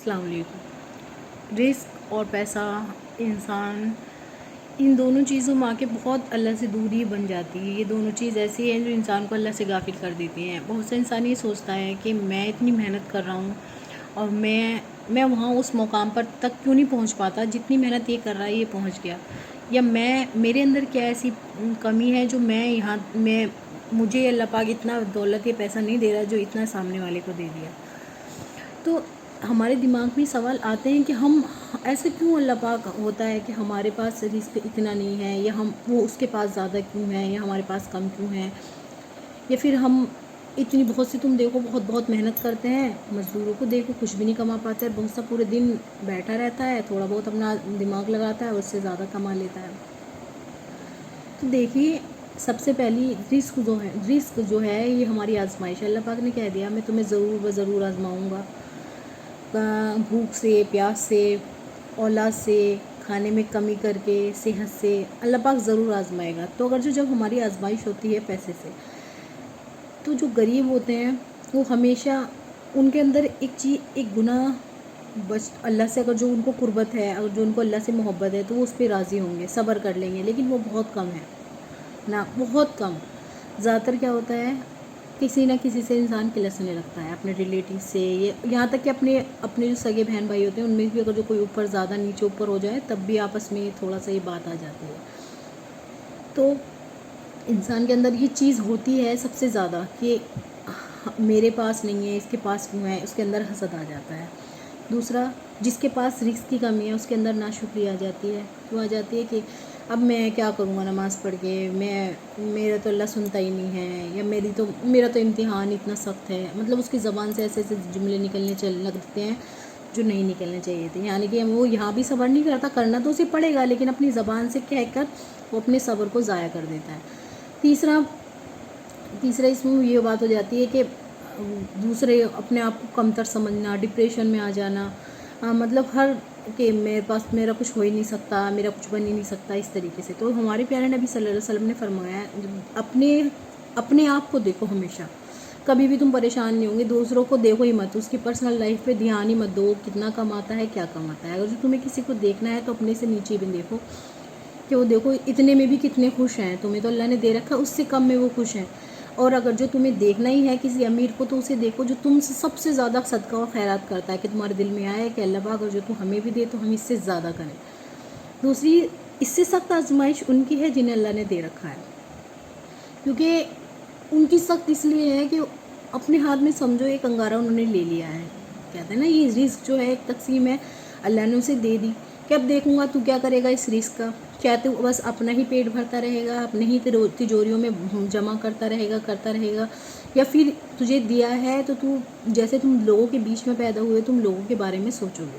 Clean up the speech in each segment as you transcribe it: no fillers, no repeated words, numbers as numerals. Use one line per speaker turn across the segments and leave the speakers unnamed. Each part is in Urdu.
السلام علیکم۔ رزق اور پیسہ، انسان ان دونوں چیزوں میں آ کے بہت اللہ سے دوری بن جاتی ہے۔ یہ دونوں چیز ایسی ہیں جو انسان کو اللہ سے غافل کر دیتی ہیں۔ بہت سے انسان یہ سوچتا ہے کہ میں اتنی محنت کر رہا ہوں اور میں وہاں اس مقام پر تک کیوں نہیں پہنچ پاتا جتنی محنت یہ کر رہا ہے یہ پہنچ گیا، یا میرے اندر کیا ایسی کمی ہے جو مجھے اللہ پاک اتنا دولت یا پیسہ نہیں دے رہا جو اتنا سامنے والے کو دے دیا۔ تو ہمارے دماغ میں سوال آتے ہیں کہ ہم ایسے کیوں، اللہ پاک ہوتا ہے کہ ہمارے پاس رزق اتنا نہیں ہے، یا وہ اس کے پاس زیادہ کیوں ہے، یا ہمارے پاس کم کیوں ہے، یا پھر ہم اتنی بہت سی، تم دیکھو بہت محنت کرتے ہیں، مزدوروں کو دیکھو کچھ بھی نہیں کما پاتا ہے، بہت سا پورے دن بیٹھا رہتا ہے، تھوڑا بہت اپنا دماغ لگاتا ہے اور اس سے زیادہ کما لیتا ہے۔ تو دیکھیے، سب سے پہلی رزق جو ہے یہ ہماری آزمائش ہے۔ اللہ پاک نے کہہ دیا میں تمہیں ضرور آزماؤں گا، بھوک سے، پیاس سے، اولاد سے، کھانے میں کمی کر کے، صحت سے، اللہ پاک ضرور آزمائے گا۔ تو اگر جب ہماری آزمائش ہوتی ہے پیسے سے، تو جو غریب ہوتے ہیں وہ ہمیشہ ان کے اندر ایک گناہ اللہ سے، اگر جو ان کو قربت ہے، اگر جو ان کو اللہ سے محبت ہے تو وہ اس پہ راضی ہوں گے، صبر کر لیں گے، لیکن وہ بہت کم ہے نا، بہت کم۔ زیادہ تر کیا ہوتا ہے، کسی نہ کسی سے انسان کلسنے لگتا ہے، اپنے ریلیٹیو سے، یہاں تک کہ اپنے جو سگے بہن بھائی ہوتے ہیں ان میں بھی اگر جو کوئی اوپر زیادہ نیچے اوپر ہو جائے تب بھی آپس میں تھوڑا سا یہ بات آ جاتی ہے۔ تو انسان کے اندر یہ چیز ہوتی ہے سب سے زیادہ کہ میرے پاس نہیں ہے، اس کے پاس کیوں ہے، اس کے اندر حسد آ جاتا ہے۔ دوسرا، جس کے پاس رزق کی کمی ہے اس کے اندر ناشکری آ جاتی ہے۔ کیوں آ جاتی ہے کہ اب میں کیا کروں گا نماز پڑھ کے، میرا تو اللہ سنتا ہی نہیں ہے، یا میرا تو امتحان اتنا سخت ہے، مطلب اس کی زبان سے ایسے جملے نکلنے لگتے ہیں جو نہیں نکلنے چاہیے تھے، یعنی کہ وہ یہاں بھی صبر نہیں کرتا، کرنا تو اسے پڑے گا لیکن اپنی زبان سے کہہ کر وہ اپنے صبر کو ضائع کر دیتا ہے۔ تیسرا اس میں یہ بات ہو جاتی ہے کہ دوسرے اپنے آپ کو کمتر سمجھنا، ڈپریشن میں آ جانا، مطلب کہ میرا کچھ ہو ہی نہیں سکتا، میرا کچھ بن ہی نہیں سکتا، اس طریقے سے۔ تو ہمارے پیارے نبی صلی اللہ علیہ وسلم نے فرمایا ہے اپنے آپ کو دیکھو، ہمیشہ کبھی بھی تم پریشان نہیں ہوں گے، دوسروں کو دیکھو ہی مت، اس کی پرسنل لائف پہ دھیان ہی مت دو، کتنا کماتا ہے، کیا کماتا ہے۔ اگر جو تمہیں کسی کو دیکھنا ہے تو اپنے سے نیچے بھی دیکھو کہ وہ دیکھو اتنے میں بھی کتنے خوش ہیں، تمہیں تو اللہ نے دے رکھا، اس سے کم میں وہ خوش ہیں۔ اور اگر جو تمہیں دیکھنا ہی ہے کسی امیر کو تو اسے دیکھو جو تم سے سب سے زیادہ صدقہ و خیرات کرتا ہے، کہ تمہارے دل میں آئے کہ اللہ پاک اگر جو تو ہمیں بھی دے تو ہم اس سے زیادہ کریں۔ دوسری، اس سے سخت آزمائش ان کی ہے جنہیں اللہ نے دے رکھا ہے، کیونکہ ان کی سخت اس لیے ہے کہ اپنے ہاتھ میں سمجھو ایک انگارہ انہوں نے لے لیا ہے، کہتے ہیں نا یہ رزق جو ہے ایک تقسیم ہے، اللہ نے اسے دے دی کہ اب دیکھوں گا تو کیا کرے گا اس رزق کا، کیا تو بس اپنا ہی پیٹ بھرتا رہے گا، اپنے ہی تجوریوں میں جمع کرتا رہے گا، یا پھر تجھے دیا ہے تو جیسے تم لوگوں کے بیچ میں پیدا ہوئے تم لوگوں کے بارے میں سوچو گے۔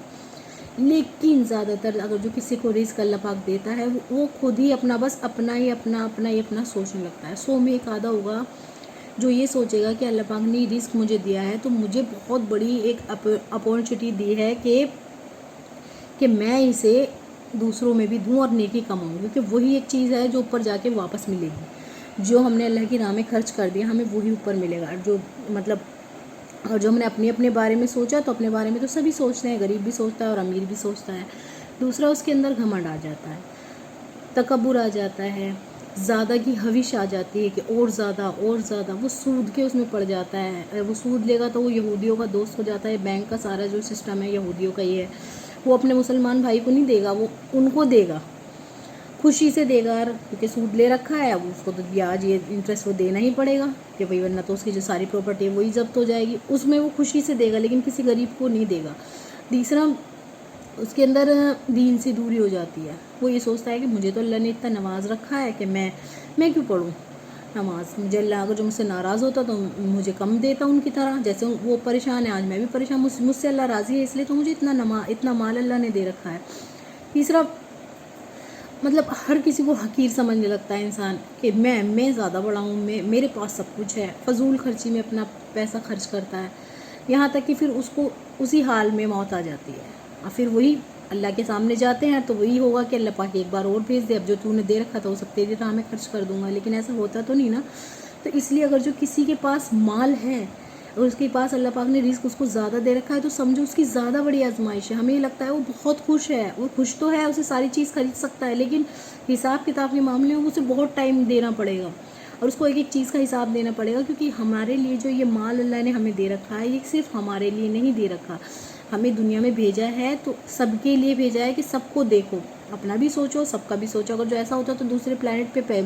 لیکن زیادہ تر اگر جو کسی کو رزق اللہ پاک دیتا ہے وہ خود ہی اپنا ہی سوچنے لگتا ہے۔ 100 میں ایک آدھا ہوگا جو یہ سوچے گا کہ اللہ پاک نے رزق مجھے دیا ہے تو مجھے بہت بڑی ایک اپورچونیٹی دی ہے کہ میں اسے دوسروں میں بھی دوں اور نیکی کماؤں، کیونکہ وہی ایک چیز ہے جو اوپر جا کے واپس ملے گی، جو ہم نے اللہ کی راہ میں خرچ کر دیا ہمیں وہی اوپر ملے گا۔ اور جو ہم نے اپنے بارے میں سوچا تو اپنے بارے میں تو سبھی سوچتے ہیں، غریب بھی سوچتا ہے اور امیر بھی سوچتا ہے۔ دوسرا، اس کے اندر گھمنڈ آ جاتا ہے، تکبر آ جاتا ہے، زیادہ کی حوش آ جاتی ہے کہ اور زیادہ وہ سود کے اس میں پڑ جاتا ہے۔ وہ سود لے گا تو وہ یہودیوں کا دوست ہو جاتا ہے، بینک کا سارا جو سسٹم ہے یہودیوں کا ہی ہے، وہ اپنے مسلمان بھائی کو نہیں دے گا، وہ ان کو دے گا، خوشی سے دے گا، کیونکہ سود لے رکھا ہے، اب اس کو تو بیاج یہ انٹرسٹ وہ دینا ہی پڑے گا، کہ بھائی ورنہ تو اس کی جو ساری پراپرٹی ہے وہی ضبط ہو جائے گی، اس میں وہ خوشی سے دے گا لیکن کسی غریب کو نہیں دے گا۔ تیسرا، اس کے اندر دین سے دوری ہو جاتی ہے، وہ یہ سوچتا ہے کہ مجھے تو اللہ نے اتنا نواز رکھا ہے کہ میں کیوں پڑھوں نماز، مجھے اللہ اگر جو مجھ سے ناراض ہوتا تو مجھے کم دیتا ان کی طرح، جیسے وہ پریشان ہے آج میں بھی پریشان، مجھ سے اللہ راضی ہے اس لیے تو مجھے اتنا مال اللہ نے دے رکھا ہے۔ تیسرا، مطلب ہر کسی کو حقیر سمجھنے لگتا ہے انسان کہ میں زیادہ بڑا ہوں، میرے پاس سب کچھ ہے، فضول خرچی میں اپنا پیسہ خرچ کرتا ہے، یہاں تک کہ پھر اس کو اسی حال میں موت آ جاتی ہے، اور پھر وہی اللہ کے سامنے جاتے ہیں تو وہی ہوگا کہ اللہ پاک ایک بار اور بھیج دے، اب جو تو نے دے رکھا تھا وہ سب تیری راہ میں خرچ کر دوں گا، لیکن ایسا ہوتا تو نہیں نا۔ تو اس لیے اگر جو کسی کے پاس مال ہے، اور اس کے پاس اللہ پاک نے رزق اس کو زیادہ دے رکھا ہے تو سمجھو اس کی زیادہ بڑی آزمائش ہے. ہمیں یہ لگتا ہے وہ بہت خوش ہے، وہ خوش تو ہے، اسے ساری چیز خرید سکتا ہے، لیکن حساب کتاب کے معاملے میں اسے بہت ٹائم دینا پڑے گا اور اس کو ایک ایک چیز کا حساب دینا پڑے گا، کیونکہ ہمارے لیے جو یہ مال اللہ نے ہمیں دے رکھا ہے یہ صرف ہمارے لیے نہیں دے رکھا. ہمیں دنیا میں بھیجا ہے تو سب کے لیے بھیجا ہے کہ سب کو دیکھو، اپنا بھی سوچو، سب کا بھی سوچو. اگر جو ایسا ہوتا تو دوسرے پلانٹ پہ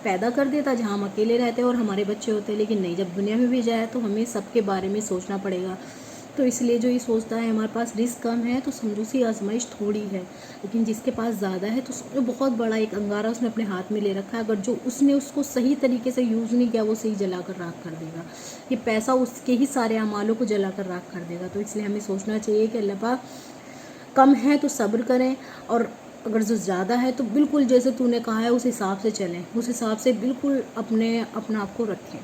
پیدا کر دیتا جہاں ہم اکیلے رہتے اور ہمارے بچے ہوتے، لیکن نہیں، جب دنیا میں بھیجا ہے تو ہمیں سب کے بارے میں سوچنا پڑے گا. تو اس لیے جو یہ سوچتا ہے ہمارے پاس رزق کم ہے تو سمجھو سی آزمائش تھوڑی ہے، لیکن جس کے پاس زیادہ ہے تو سمجھو بہت بڑا ایک انگارہ اس نے اپنے ہاتھ میں لے رکھا ہے. اگر جو اس نے اس کو صحیح طریقے سے یوز نہیں کیا وہ صحیح جلا کر راکھ کر دے گا. یہ پیسہ اس کے ہی سارے اعمالوں کو جلا کر راکھ کر دے گا. تو اس لیے ہمیں سوچنا چاہیے کہ اللہ پاک کم ہے تو صبر کریں، اور اگر جو زیادہ ہے تو بالکل جیسے تو نے کہا ہے اس حساب سے چلیں، اس حساب سے بالکل اپنا آپ کو رکھیں.